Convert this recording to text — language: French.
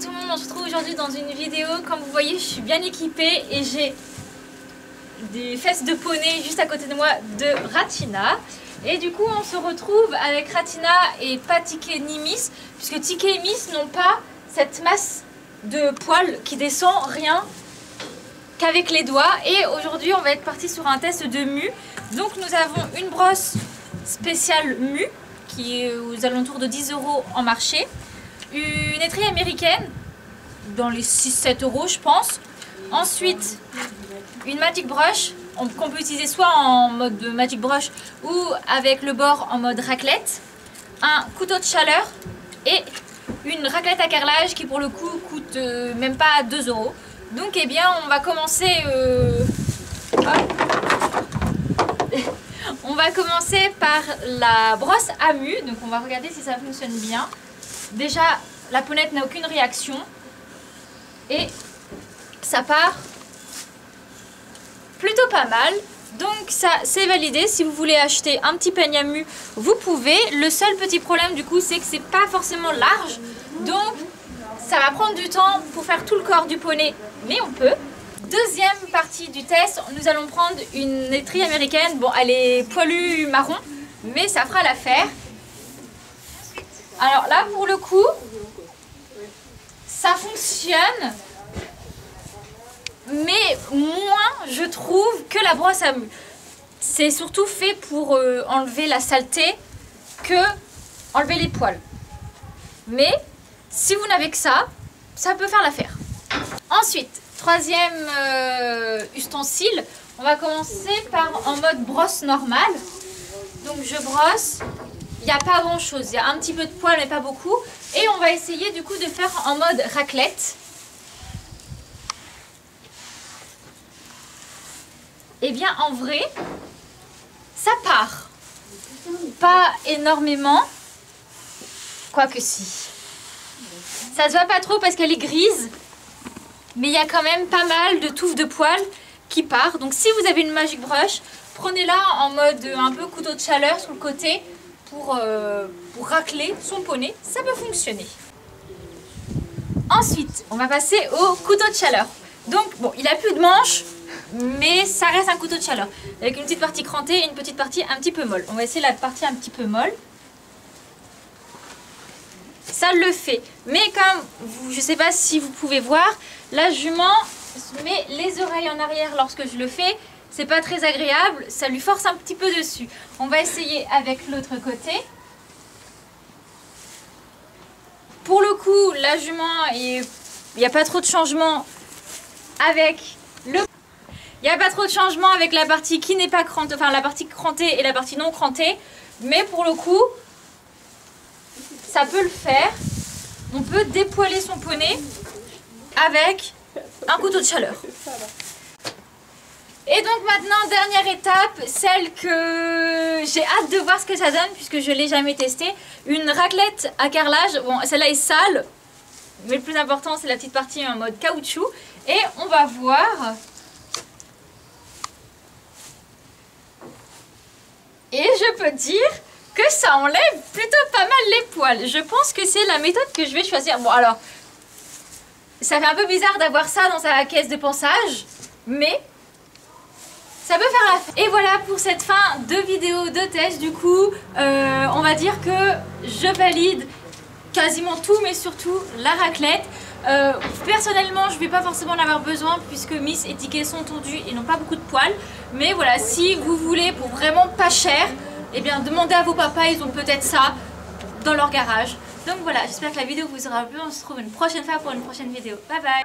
tout le monde, on se retrouve aujourd'hui dans une vidéo. Comme vous voyez, je suis bien équipée et j'ai des fesses de poney juste à côté de moi de Ratina. Et du coup, on se retrouve avec Ratina et pas Tiki et Nimis, puisque Tiki et Nimis n'ont pas cette masse de poils qui descend rien qu'avec les doigts. Et aujourd'hui, on va être parti sur un test de mue. Donc nous avons une brosse spéciale mue qui est aux alentours de 10 € en marché. Une étrille américaine dans les 6-7 € je pense. Ensuite, une Magic Brush qu'on peut utiliser soit en mode Magic Brush ou avec le bord en mode raclette. Un couteau de chaleur et une raclette à carrelage qui pour le coup coûte même pas 2 €. Donc eh bien on va commencer on va commencer par la brosse à mue. Donc on va regarder si ça fonctionne bien. Déjà la ponette n'a aucune réaction et ça part plutôt pas mal. Donc ça c'est validé. Si vous voulez acheter un petit peigne à mue, vous pouvez. Le seul petit problème du coup c'est que c'est pas forcément large. Donc ça va prendre du temps pour faire tout le corps du poney, mais on peut. Deuxième partie du test, nous allons prendre une étrille américaine. Bon, elle est poilue marron, mais ça fera l'affaire. Alors là, pour le coup, ça fonctionne, mais moins, je trouve, que la brosse à mue. C'est surtout fait pour enlever la saleté que enlever les poils. Mais si vous n'avez que ça, ça peut faire l'affaire. Ensuite, troisième ustensile, on va commencer par en mode brosse normale. Donc je brosse, il n'y a pas grand chose, il y a un petit peu de poils mais pas beaucoup. Et on va essayer du coup de faire en mode raclette. Et bien en vrai, ça part. Pas énormément, quoique si. Ça se voit pas trop parce qu'elle est grise. Mais il y a quand même pas mal de touffes de poils qui partent. Donc si vous avez une Magic Brush, prenez-la en mode un peu couteau de chaleur sur le côté pour racler son poney. Ça peut fonctionner. Ensuite, on va passer au couteau de chaleur. Donc bon, il a plus de manche, mais ça reste un couteau de chaleur. Avec une petite partie crantée et une petite partie un petit peu molle. On va essayer la partie un petit peu molle. Ça le fait. Mais comme vous, je ne sais pas si vous pouvez voir, la jument met les oreilles en arrière lorsque je le fais. C'est pas très agréable, ça lui force un petit peu dessus. On va essayer avec l'autre côté. Pour le coup, la jument, il n'y a pas trop de changement avec le... Il n'y a pas trop de changement avec la partie qui n'est pas crantée, enfin la partie crantée et la partie non crantée. Mais pour le coup, ça peut le faire. On peut dépoiler son poney avec un couteau de chaleur. Et donc maintenant, dernière étape, celle que j'ai hâte de voir ce que ça donne puisque je ne l'ai jamais testé. Une raclette à carrelage. Bon, celle-là est sale, mais le plus important c'est la petite partie en mode caoutchouc. Et on va voir. Et je peux dire que ça enlève plutôt pas mal les poils. Je pense que c'est la méthode que je vais choisir. Bon alors, ça fait un peu bizarre d'avoir ça dans sa caisse de ponçage, mais ça peut faire l'affaire. Et voilà pour cette fin de vidéo de test. Du coup, on va dire que je valide quasiment tout, mais surtout la raclette. Personnellement, je ne vais pas forcément en avoir besoin puisque Miss et Tiki sont tondus et n'ont pas beaucoup de poils. Mais voilà, si vous voulez pour vraiment pas cher, eh bien demandez à vos papas, ils ont peut-être ça dans leur garage. Donc voilà, j'espère que la vidéo vous aura plu. On se retrouve une prochaine fois pour une prochaine vidéo. Bye bye.